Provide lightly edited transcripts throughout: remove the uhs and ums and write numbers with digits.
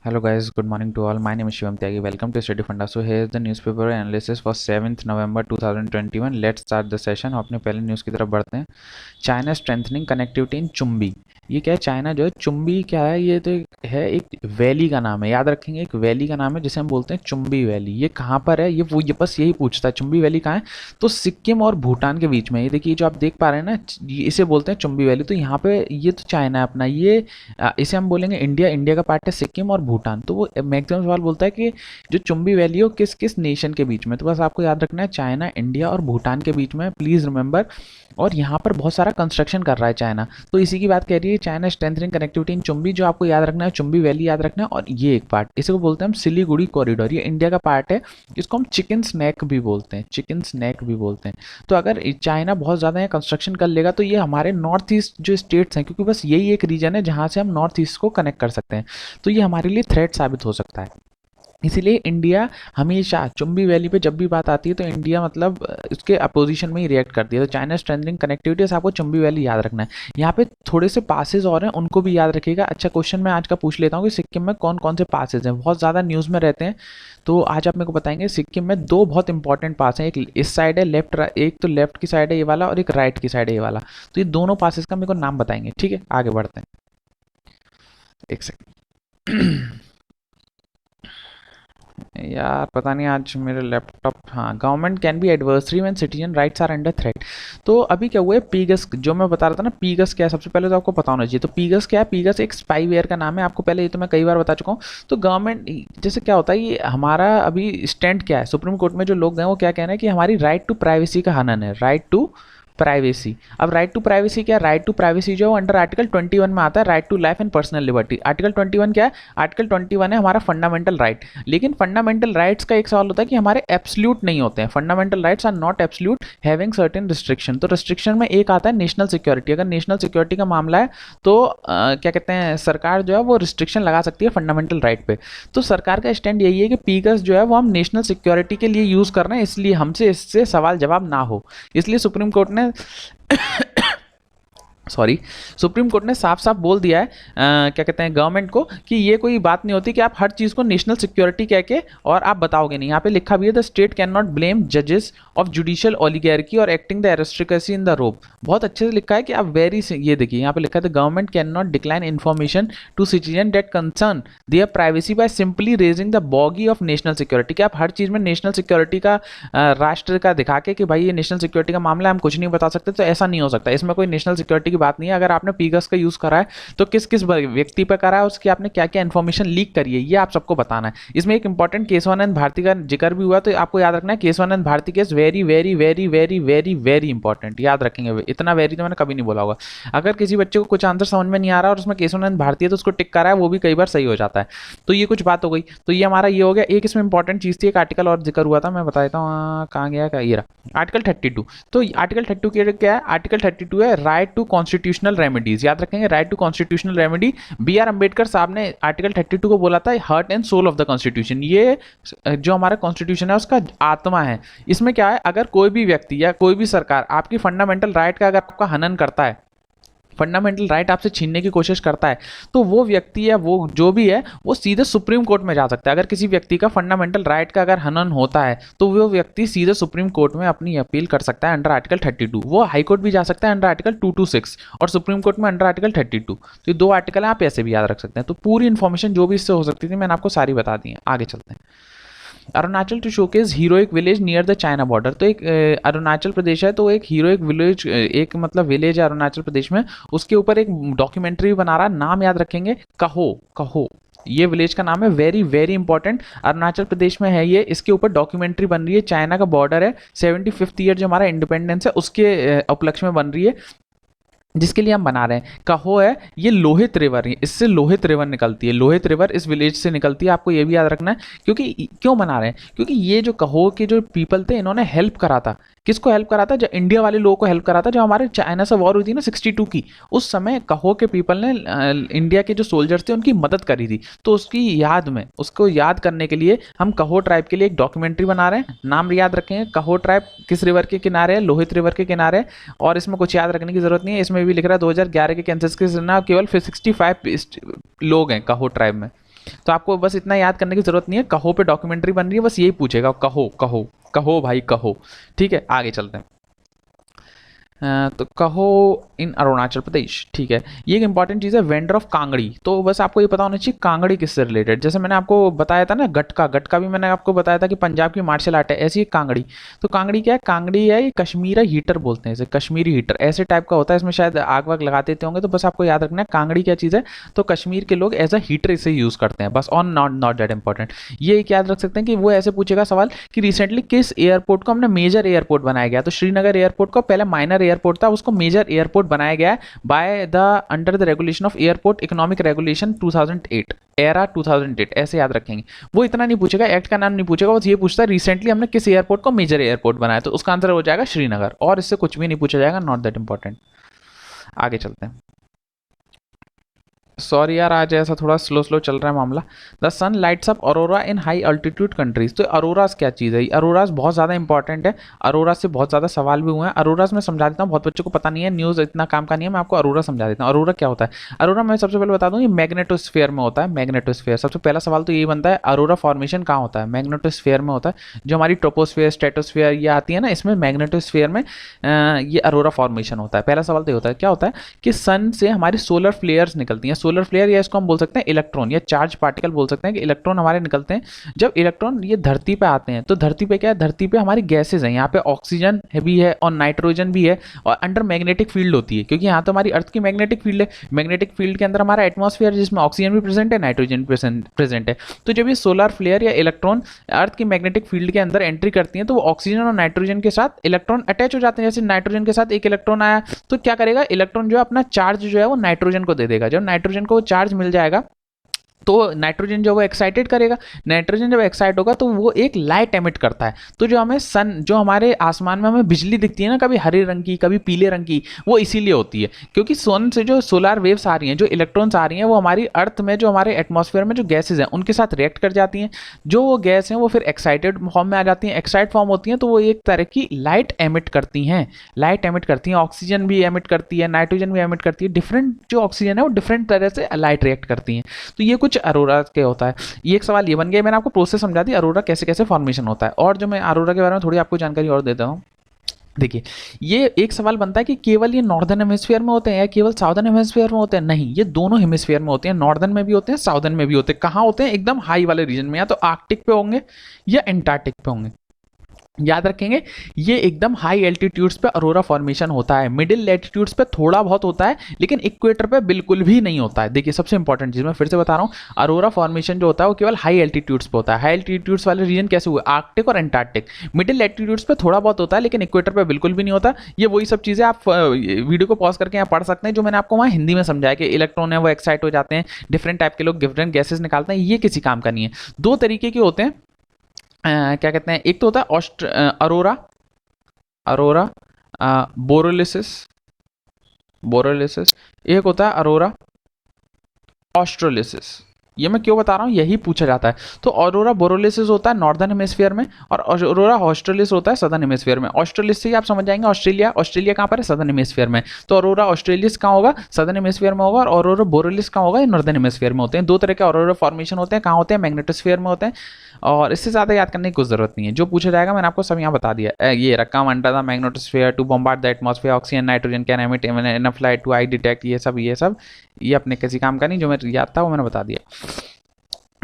Hello guys, good morning to all. My name is Shivam Tyagi. Welcome to Study Funda. So here is the newspaper analysis for 7th November 2021. Let's start the session. अपने पहले news की तरफ बढ़ते हैं. China strengthening connectivity इन चुम्बी. ये क्या है? China जो है चुम्बी क्या है? ये तो है एक वैली का नाम है. याद रखेंगे, एक वैली का नाम है जिसे हम बोलते हैं चुम्बी वैली. ये कहाँ पर है? ये बस यही पूछता है, चुम्बी वैली कहाँ है? तो सिक्किम और भूटान के बीच में. ये देखिए जो आप देख पा रहे हैं ना, इसे बोलते हैं चुम्बी वैली. तो यहाँ पे ये तो चाइना है अपना. ये इसे हम बोलेंगे इंडिया. इंडिया का पार्ट है सिक्किम और भूटान. तो वो मैक्सिमम सवाल बोलता है कि जो चुम्बी वैली हो किस किस नेशन के बीच में. तो बस आपको याद रखना है चाइना, इंडिया और भूटान के बीच में. Please remember. और यहाँ पर बहुत सारा कंस्ट्रक्शन कर रहा है चाइना. तो इसी की बात कह रही है चाइना स्ट्रेंथनिंग कनेक्टिविटी इन चुम्बी. जो आपको याद रखना है चुम्बी वैली याद रखना है. और ये एक पार्ट इसे को बोलते हैं हम सिलीगुड़ी कॉरिडोर. ये इंडिया का पार्ट है. इसको हम चिकन स्नैक भी बोलते हैं. चिकन स्नैक भी बोलते हैं. तो अगर चाइना बहुत ज़्यादा यहाँ कंस्ट्रक्शन कर लेगा तो ये हमारे नॉर्थ ईस्ट जो स्टेट्स हैं, क्योंकि बस यही एक रीजन है जहाँ से हम नॉर्थ ईस्ट को कनेक्ट कर सकते हैं, तो ये हमारे लिए थ्रेट साबित हो सकता है. इसीलिए इंडिया हमेशा चुम्बी वैली पे जब भी बात आती है तो इंडिया मतलब उसके अपोजिशन में ही रिएक्ट करती है. तो चाइना स्ट्रेंथनिंग कनेक्टिविटी से आपको चुम्बी वैली याद रखना है. यहाँ पे थोड़े से पासेज और हैं, उनको भी याद रखिएगा. अच्छा क्वेश्चन मैं आज का पूछ लेता हूँ कि सिक्किम में कौन कौन से पासेज हैं. बहुत ज़्यादा न्यूज़ में रहते हैं, तो आज आप मेरे को बताएंगे. सिक्किम में दो बहुत इंपॉर्टेंट पास हैं. एक इस साइड है लेफ्ट, एक तो लेफ्ट की साइड है ये वाला, और एक राइट की साइड है ये वाला. तो ये दोनों पासेज का मेरे को नाम बताएंगे. ठीक है, आगे बढ़ते हैं. एक सेकंड यार, पता नहीं आज मेरे लैपटॉप. हाँ, government can be adversary when citizen rights are under threat. तो अभी क्या हुआ है, पीगस जो मैं बता रहा था ना, पीगस क्या है सबसे पहले तो आपको पता होना चाहिए. तो पीगस क्या है? पीगस एक स्पाईवेयर का नाम है. आपको पहले ये तो मैं कई बार बता चुका हूँ. तो गवर्नमेंट जैसे क्या होता है, ये हमारा अभी स्टैंड क्या है, सुप्रीम कोर्ट में जो लोग गए वो क्या कहना है कि हमारी राइट टू प्राइवेसी का हनन है. Right to privacy. अब राइट टू प्राइवेसी क्या है? राइट टू प्राइवेसी जो अंडर आर्टिकल 21 में आता है, राइट टू लाइफ एंड पर्सनल लिबर्टी. आर्टिकल 21 क्या है? आर्टिकल 21 है हमारा फंडामेंटल राइट. लेकिन फंडामेंटल राइट्स का एक सवाल होता है कि हमारे एब्सोल्यूट नहीं होते हैं. Fundamental rights are not absolute, having certain restriction. तो रिस्ट्रिक्शन में एक आता है नेशनल सिक्योरिटी. अगर नेशनल सिक्योरिटी का मामला है तो क्या कहते हैं, सरकार जो है वो रिस्ट्रिक्शन लगा सकती है फंडामेंटल राइट पे. तो सरकार का स्टैंड यही है कि पीगस जो है वो हम नेशनल सिक्योरिटी के लिए यूज़ कर रहे हैं, इसलिए हमसे इससे सवाल जवाब ना हो. इसलिए सुप्रीम कोर्ट ने सॉरी, सुप्रीम कोर्ट ने साफ साफ बोल दिया है क्या कहते हैं गवर्नमेंट को कि ये कोई बात नहीं होती कि आप हर चीज़ को नेशनल सिक्योरिटी कह के और आप बताओगे नहीं. यहाँ पे लिखा भी है the state can not blame जजेस ऑफ जुडिशियल ओलिगैरिकी और acting the aristocracy in the rope. बहुत अच्छे से लिखा है कि आप ये देखिए यहाँ पे लिखा है the government can not decline information to citizen that concern their privacy by simply raising the bogey of national security. कि आप हर चीज़ में नेशनल सिक्योरिटी का राष्ट्र का दिखा के कि भाई ये नेशनल सिक्योरिटी का मामला है, हम कुछ नहीं बता सकते. तो ऐसा नहीं हो सकता. इसमें कोई नेशनल सिक्योरिटी की बात नहीं है. अगर आपने पीगस का यूज़ करा है तो किस किस व्यक्ति पर करा है, उसकी आपने क्या क्या इन्फॉर्मेशन लीक करी है, ये आप सबको बताना है. इसमें एक इंपॉर्टेंट केशवानंद भारती का जिक्र भी हुआ, तो आपको याद रखना है Keshavananda Bharati case very very very very very very important. याद रखेंगे, इतना वेरी तो मैंने कभी नहीं बोला होगा. अगर किसी बच्चे को कुछ आंसर समझ में नहीं आ रहा और उसमें केशवानंद भारती है तो उसको टिक करा है, वो भी कई बार सही हो जाता है. तो ये कुछ बात हो गई. तो ये हमारा ये हो गया. एक इसमें इंपॉर्टेंट चीज़ थी, एक आर्टिकल और जिक्र हुआ था, मैं बता देता हूँ कहाँ गया. क्या ये रहा आर्टिकल 32. तो आर्टिकल 32 क्या है? आर्टिकल 32 है राइट टू कॉन्स्टिट्यूशनल रेमेडीज. याद रखेंगे, right to constitutional remedy. B R Ambedkar साहब ने आर्टिकल 32 को बोला था heart and soul of the constitution. ये जो हमारा कॉन्स्टिट्यूशन है उसका आत्मा है. इसमें क्या है, अगर कोई भी व्यक्ति या कोई भी सरकार आपकी फंडामेंटल राइट का अगर आपका हनन करता है, फंडामेंटल राइट आपसे छीनने की कोशिश करता है, तो वो व्यक्ति या वो जो भी है वो सीधे सुप्रीम कोर्ट में जा सकता है. अगर किसी व्यक्ति का फंडामेंटल राइट का अगर हनन होता है तो वो व्यक्ति सीधे सुप्रीम कोर्ट में अपनी अपील कर सकता है अंडर आर्टिकल 32. वो हाई कोर्ट भी जा सकता है अंडर आर्टिकल 226 और सुप्रीम कोर्ट में अंडर आर्टिकल 32. तो ये दो आर्टिकल आप ऐसे भी याद रख सकते हैं. तो पूरी इन्फॉर्मेशन जो भी इससे हो सकती थी मैंने आपको सारी बता दी है. आगे चलते हैं. Arunachal to showcase heroic village near the China border. तो एक अरुणाचल प्रदेश है, तो एक हीरोइक विलेज, एक मतलब विलेज है अरुणाचल प्रदेश में, उसके ऊपर एक डॉक्यूमेंट्री बना रहा. नाम याद रखेंगे, कहो. कहो ये विलेज का नाम है. Very very important. Arunachal Pradesh में है ये. इसके ऊपर डॉक्यूमेंट्री बन रही है. चाइना का बॉर्डर है. 75th ईयर जो हमारा इंडिपेंडेंस है उसके उपलक्ष्य में बन रही है, जिसके लिए हम बना रहे हैं. कहो है ये लोहित रिवर है, इससे लोहित रिवर निकलती है. लोहित रिवर इस विलेज से निकलती है. आपको ये भी याद रखना है. क्योंकि क्यों बना रहे हैं? क्योंकि ये जो कहो के जो पीपल थे इन्होंने हेल्प करा था. किसको हेल्प करा था? जो इंडिया वाले लोगों को हेल्प करा था. जो हमारे चाइना से वॉर हुई थी ना 62 की, उस समय कहो के पीपल ने इंडिया के जो सोल्जर्स थे उनकी मदद करी थी. तो उसकी याद में, उसको याद करने के लिए हम कहो ट्राइब के लिए एक डॉक्यूमेंट्री बना रहे हैं. नाम याद रखेंगे, कहो ट्राइब किस रिवर के किनारे है? लोहित रिवर के किनारे. और इसमें कुछ याद रखने की जरूरत नहीं है. इसमें भी लिख रहा है 2011 के कैंसस के केवल 65 लोग हैं कहो ट्राइब में. तो आपको बस इतना याद करने की जरूरत नहीं है, कहो पे डॉक्यूमेंट्री बन रही है, बस यही पूछेगा, कहो कहो कहो भाई कहो। ठीक है, आगे चलते हैं। तो कहो इन अरुणाचल प्रदेश, ठीक है। ये एक इंपॉर्टेंट चीज़ है, वेंडर ऑफ कांगड़ी। तो बस आपको ये पता होना चाहिए कांगड़ी किससे रिलेटेड। जैसे मैंने आपको बताया था ना गटका, गटका भी मैंने आपको बताया था कि पंजाब की मार्शल आर्ट है, ऐसी ही कांगड़ी। तो कांगड़ी क्या है? कांगड़ी है ये कश्मीरी हीटर बोलते हैं इसे, कश्मीरी हीटर ऐसे टाइप का होता है, इसमें शायद आग वाग लगा देते होंगे। तो बस आपको याद रखना है कांगड़ी क्या चीज़ है, तो कश्मीर के लोग एज अ हीटर इसे यूज़ करते हैं बस, और नॉट दैट इंपॉर्टेंट। ये एक याद रख सकते हैं कि वो ऐसे पूछेगा सवाल कि रिसेंटली किस एयरपोर्ट को हमने मेजर एयरपोर्ट बनाया गया। तो श्रीनगर एयरपोर्ट को पहले माइनर एयरपोर्ट था, उसको मेजर एयरपोर्ट बनाया गया है by the under the regulation of airport economic regulation 2008 era 2008, ऐसे याद रखेंगे। वो इतना नहीं पूछेगा, एक्ट का नाम नहीं पूछेगा, बस ये पूछता है रिसेंटली हमने किस एयरपोर्ट को मेजर एयरपोर्ट बनाया, तो उसका आंसर हो जाएगा श्रीनगर, और इससे कुछ भी नहीं पूछा जाएगा, नॉट दैट इंपॉर्टेंट। आगे चलते हैं। सॉरी यार, आज ऐसा थोड़ा स्लो स्लो चल रहा है मामला। The sun lights up aurora in high altitude countries. तो अरोरास क्या चीज़ है? अरोरास बहुत ज़्यादा इंपॉर्टेंट है, अरोरा से बहुत ज़्यादा सवाल भी हुए हैं। अरोरास मैं समझा देता हूँ, बहुत बच्चों को पता नहीं है, न्यूज़ इतना काम का नहीं है, मैं आपको अरोरा समझा देता हूँ। अरोरा क्या होता है? अरोरा मैं सबसे पहले बता दूँ, ये मैग्नेटोस्फेयर में होता है। मैग्नेटोस्फेयर, सबसे पहला सवाल तो यही बनता है, अरोरा फॉर्मेशन कहाँ होता है? मैग्नेटोस्फेयर में होता है। जो हमारी ट्रोपोस्फेयर, स्ट्रेटोस्फेयर ये आती है ना, इसमें मैग्नेटोस्फेयर में ये अरोरा फॉर्मेशन होता है। पहला सवाल तो ये होता है, क्या होता है कि सन से हमारी सोलर फ्लेयर्स निकलती हैं। सोलर फ्लेयर या इसको हम बोल सकते हैं इलेक्ट्रॉन या चार्ज पार्टिकल बोल सकते हैं, कि इलेक्ट्रॉन हमारे निकलते हैं। जब इलेक्ट्रॉन ये धरती पे आते हैं, तो धरती पे क्या है? धरती पे हमारी गैसेज हैं, यहाँ पे ऑक्सीजन भी है और नाइट्रोजन भी है, और अंडर मैग्नेटिक फील्ड होती है, क्योंकि यहाँ तो हमारी अर्थ की मैग्नेटिक फील्ड है। मैग्नेटिक फील्ड के अंदर हमारा एटमॉस्फेयर, जिसमें ऑक्सीजन भी प्रेजेंट है, नाइट्रोजन प्रेजेंट है। तो जब ये सोलर फ्लेयर या इलेक्ट्रॉन अर्थ की मैग्नेटिक फील्ड के अंदर एंट्री करती हैं, तो वो ऑक्सीजन और नाइट्रोजन के साथ इलेक्ट्रॉन अटैच हो जाते हैं। जैसे नाइट्रोजन के साथ एक इलेक्ट्रॉन आया, तो क्या करेगा? इलेक्ट्रॉन जो है अपना चार्ज जो है वो नाइट्रोजन को दे देगा। जब नाइट्रोजन को चार्ज मिल जाएगा, तो नाइट्रोजन जो वो एक्साइटेड करेगा। नाइट्रोजन जब एक्साइट होगा तो वो एक लाइट एमिट करता है। तो जो हमें सन, जो हमारे आसमान में हमें बिजली दिखती है ना, कभी हरे रंग की कभी पीले रंग की, वो इसीलिए होती है क्योंकि सन से जो सोलर वेव्स आ रही हैं, जो इलेक्ट्रॉन्स आ रही हैं, वो हमारी अर्थ में, जो हमारे एटमॉस्फेयर में जो गैसेज हैं, उनके साथ रिएक्ट कर जाती हैं। जो वो गैस हैं वो फिर एक्साइटेड फॉर्म में आ जाती हैं। एक्साइट फॉर्म होती हैं तो वो एक तरह की लाइट एमिट करती हैं, लाइट एमिट करती हैं। ऑक्सीजन भी एमिट करती है, नाइट्रोजन भी एमिट करती है। डिफरेंट जो ऑक्सीजन है वो डिफरेंट तरह से लाइट रिएक्ट करती हैं। तो ये कुछ अरोरा के होता है। ये एक सवाल ये बन गया, मैंने आपको प्रोसेस समझा दी अरोरा कैसे कैसे फॉर्मेशन होता है। और जो मैं अरोरा के बारे में थोड़ी आपको जानकारी और देता हूँ, देखिए ये एक सवाल बनता है कि केवल ये नॉर्दर्न हेमिस्फीयर में होते हैं या केवल साउदर्न हेमिस्फीयर में होते हैं? नहीं, ये दोनों हेमिस्फीयर में होते हैं, नॉर्दर्न में भी होते हैं, साउदर्न में भी होते हैं। कहाँ होते हैं? एकदम हाई वाले रीजन में, या तो आर्कटिक पे होंगे या एंटार्क्टिक पे होंगे। याद रखेंगे, ये एकदम हाई एल्टीट्यूड्स पे अरोरा फॉर्मेशन होता है। मिडिल लैटिट्यूड्स पे थोड़ा बहुत होता है, लेकिन इक्वेटर पे बिल्कुल भी नहीं होता है। देखिए सबसे इंपॉर्टेंट चीज मैं फिर से बता रहा हूँ, अरोरा फॉर्मेशन जो होता है वो केवल हाई एल्टीट्यूड्स पे होता है। हाई एल्टीट्यूड्स वाले रीजन कैसे हुए? आर्कटिक और एंटार्क्टिक। मिडिल लैटिट्यूड्स पे थोड़ा बहुत होता है, लेकिन इक्वेटर पे बिल्कुल भी नहीं होता। ये वही सब चीजें आप वीडियो को पॉज करके यहाँ पढ़ सकते हैं, जो मैंने आपको वहाँ हिंदी में समझाया कि इलेक्ट्रॉन है वो एक्साइट हो जाते हैं, डिफरेंट टाइप के लोग डिफरेंट गैसेज निकालते हैं। ये किसी काम का नहीं है। दो तरीके के होते हैं, क्या कहते हैं, एक तो होता है अरोरा, अरोरा बोरोलिसिस, बोरोलिसिस। एक होता है अरोरा ऑस्ट्रोलिसिस। ये मैं क्यों बता रहा हूँ, यही पूछा जाता है। तो ऑरोरा बोरोलिसिस होता है नॉर्दर्न हेमिस्फीयर में, और ऑरोरा ऑस्ट्रेलिस होता है सदर्न हेमिस्फीयर में। ऑस्ट्रेलिस से ही आप समझ जाएंगे ऑस्ट्रेलिया, ऑस्ट्रेलिया कहाँ पर है? सदर्न हेमिस्फीयर में। तो ऑरोरा ऑस्ट्रेलिस कहाँ होगा? सदर्न हेमिस्फीयर में होगा। और ऑरोरा बोरोलिस कहाँ होगा? नॉर्दर्न हेमिस्फीयर में होते हैं। दो तरह के ऑरोरा फॉर्मेशन होते हैं। कहाँ होते हैं? मैग्नेटोस्फीयर में होते हैं। और इससे ज़्यादा याद करने की कोई जरूरत नहीं है, जो पूछा जाएगा मैंने आपको सब यहाँ बता दिया। ये रकम under the magnetosphere to bombard the atmosphere, oxygen nitrogen can emit enough light to eye detect, ये सब ये अपने किसी काम का नहीं, जो मैं याद था वो मैंने बता दिया।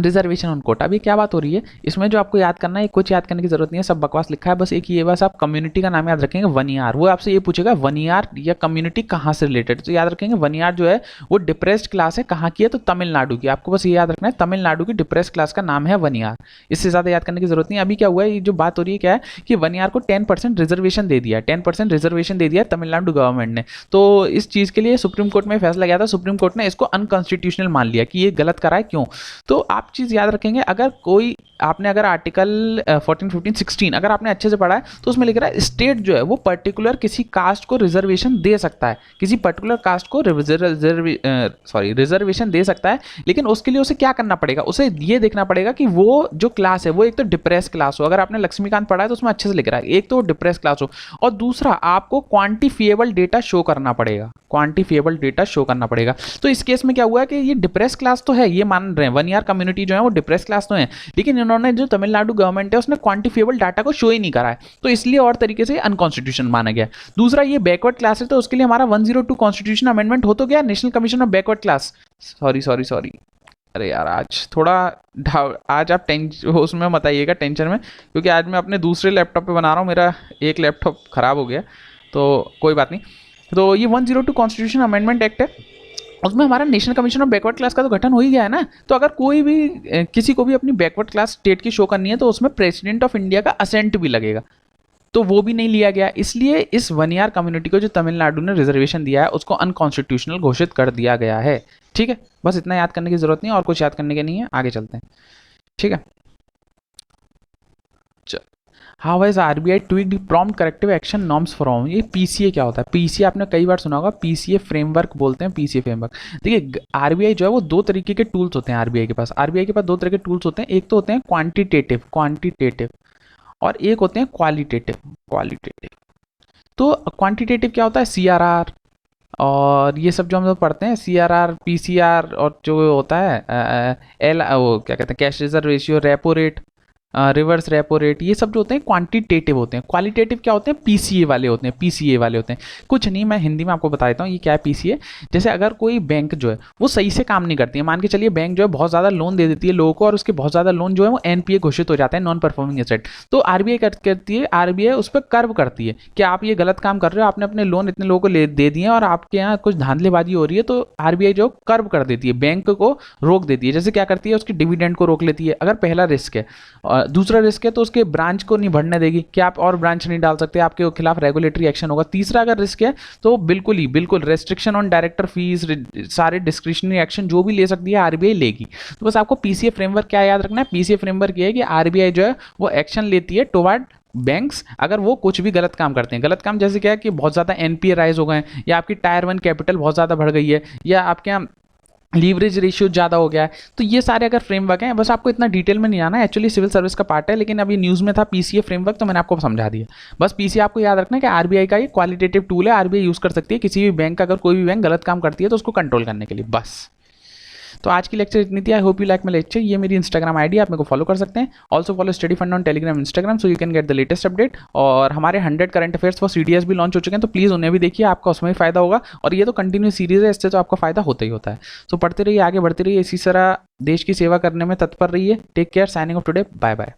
रिजर्वेशन ऑन कोटा, अभी क्या बात हो रही है इसमें? जो आपको याद करना है, कुछ याद करने की जरूरत नहीं है, सब बकवास लिखा है। बस एक ये, बस आप कम्युनिटी का नाम याद रखेंगे, वनियार। वो आपसे ये पूछेगा वनियार या कम्युनिटी कहाँ से रिलेटेड, तो याद रखेंगे वनियार जो है वो डिप्रेस्ड क्लास है। कहाँ की है? तो तमिलनाडु की। आपको बस ये याद रखना है, तमिलनाडु की डिप्रेस्ड क्लास का नाम है वनियार। इससे ज्यादा याद करने की जरूरत नहीं है। अभी क्या हुआ है, ये जो बात हो रही है क्या है कि वनियार को 10% रिजर्वेशन दे दिया, 10% रिजर्वेशन दे दिया तमिलनाडु गवर्नमेंट ने। तो इस चीज के लिए सुप्रीम कोर्ट में फैसला गया था। सुप्रीम कोर्ट ने इसको अनकॉन्स्टिट्यूशनल मान लिया कि ये गलत करा है। क्यों? तो आप आप चीज़ याद रखेंगे, अगर कोई आपने अगर आर्टिकल 14, 15, 16 अगर आपने अच्छे से पढ़ा है तो उसमें लिख रहा है स्टेट जो है वो पर्टिकुलर किसी कास्ट को रिजर्वेशन दे सकता है, किसी पर्टिकुलर कास्ट को रिजर्वेशन दे सकता है, लेकिन उसके लिए उसे क्या करना पड़ेगा, उसे ये देखना पड़ेगा कि वो जो क्लास है वो एक तो डिप्रेस क्लास हो, अगर आपने लक्ष्मीकांत पढ़ा है तो उसमें अच्छे से लिख रहा है, एक तो डिप्रेस क्लास हो, और दूसरा आपको क्वांटिफिएबल डेटा शो करना पड़ेगा, क्वांटिफिएबल डेटा शो करना पड़ेगा। तो इस केस में क्या हुआ है कि ये डिप्रेस क्लास तो है, ये मान रहे हैं 1 ईयर कम्युनिटी जो है वो डिप्रेस क्लास तो है, लेकिन इन्होंने जो तमिलनाडु गवर्नमेंट है उसने क्वांटिफिएबल डाटा को शो ही नहीं करा है, तो इसलिए और तरीके से अनकॉन्स्टिट्यूशन माना गया। दूसरा ये बैकवर्ड क्लास है, तो उसके लिए हमारा 102 कॉन्स्टिट्यूशन अमेंडमेंट हो तो गया, national commission of backward class, sorry, अरे यार आज थोड़ा आज आप उसमें मत आइएगा टेंशन में, क्योंकि आज मैं अपने दूसरे लैपटॉप पे बना रहा हूँ, मेरा एक लैपटॉप ख़राब हो गया, तो कोई बात नहीं। तो ये 102 कॉन्स्टिट्यूशन अमेंडमेंट एक्ट है, उसमें हमारा national commission of backward class का तो गठन हो ही गया है ना, तो अगर कोई भी किसी को भी अपनी बैकवर्ड क्लास स्टेट की शो करनी है तो उसमें प्रेसिडेंट ऑफ इंडिया का असेंट भी लगेगा, तो वो भी नहीं लिया गया, इसलिए इस 1 ईयर कम्युनिटी को जो तमिलनाडु ने रिजर्वेशन दिया है उसको अनकॉन्स्टिट्यूशनल घोषित कर दिया गया है। ठीक है, बस इतना याद करने की जरूरत नहीं है, और कुछ याद करने के नहीं है, आगे चलते हैं। ठीक है, how has RBI tweaked prompt corrective action norms from, ये पीसीए क्या होता है, पीसीए आपने कई बार सुना होगा, पीसीए फ्रेमवर्क बोलते हैं, पीसीए फ्रेमवर्क। देखिए आरबीआई जो है वो दो तरीके के टूल्स होते हैं, आरबीआई के पास दो तरह के टूल्स होते हैं, एक तो होते हैं क्वांटिटेटिव और एक होते हैं क्वालिटेटिव। तो क्वांटिटेटिव क्या होता है, सीआरआर और ये सब जो हम लोग पढ़ते हैं, सीआरआर, पीसीआर, और जो होता है वो क्या कहते हैं, cash reserve ratio, repo rate, reverse repo rate, ये सब जो होते हैं क्वांटिटेटिव होते हैं। क्वालिटेटिव क्या होते हैं, पीसीए वाले होते हैं। कुछ नहीं, मैं हिंदी में आपको बता देता हूँ ये क्या है पीसीए। जैसे अगर कोई बैंक जो है वो सही से काम नहीं करती है, मान के चलिए बैंक जो है बहुत ज़्यादा लोन दे देती है लोगों को, और उसके बहुत ज़्यादा लोन जो है वो एनपीए घोषित हो जाता है, नॉन परफॉर्मिंग एसेट, तो आरबीआई करती है, आरबीआई उस पर कर्व करती है कि आप ये गलत काम कर रहे हो, आपने अपने लोन इतने लोगों को दे दिए और आपके यहाँ कुछ धांधलेबाजी हो रही है, तो आरबीआई जो कर्व कर देती है, बैंक को रोक देती है। जैसे क्या करती है, उसकी डिविडेंड को रोक लेती है, अगर पहला रिस्क है। दूसरा रिस्क है तो उसके ब्रांच को नहीं बढ़ने देगी कि आप और ब्रांच नहीं डाल सकते, आपके खिलाफ रेगुलेटरी एक्शन होगा। तीसरा अगर रिस्क है तो बिल्कुल रेस्ट्रिक्शन ऑन डायरेक्टर फीस, सारे डिस्क्रिशनरी एक्शन जो भी ले सकती है आरबीआई लेगी। तो बस आपको पीसीए फ्रेमवर्क क्या याद रखना है, पीसीए फ्रेमवर्क ये है कि आरबीआई जो है वो एक्शन लेती है टुवर्ड बैंक्स अगर वो कुछ भी गलत काम करते हैं। गलत काम जैसे क्या है कि बहुत ज़्यादा एनपीए राइज हो गए, या आपकी टायर 1 कैपिटल बहुत ज़्यादा बढ़ गई है, या आपके यहाँ लीवरेज रेशियो ज़्यादा हो गया है, तो ये सारे अगर फ्रेमवर्क हैं, बस आपको इतना डिटेल में नहीं आना है, एक्चुअली सिविल सर्विस का पार्ट है, लेकिन अभी न्यूज़ में था पीसीए फ्रेमवर्क तो मैंने आपको समझा दिया। बस पीसीए आपको याद रखना है कि आरबीआई का ये क्वालिटेटिव टूल है, आरबीआई यूज़ कर सकती है किसी भी बैंक का, अगर कोई भी बैंक गलत काम करती है तो उसको कंट्रोल करने के लिए। बस तो आज की लेक्चर इतनी थी। I hope you like my lecture. ये मेरी इंस्टाग्राम आईडी, आप मेरे को फॉलो कर सकते हैं। Also follow study fund on Telegram, Instagram, so you can get the latest update. और हमारे 100 करंट अफेयर्स फॉर सीडीएस भी लॉन्च हो चुके हैं, तो प्लीज़ उन्हें भी देखिए, आपका उसमें भी फायदा होगा। और ये तो कंटिन्यू सीरीज है, इससे तो आपका फायदा होता ही होता है। सो पढ़ते रहिए, आगे बढ़ते रहिए, इसी तरह देश की सेवा करने में तत्पर रहिए। Take care, signing off today, bye bye.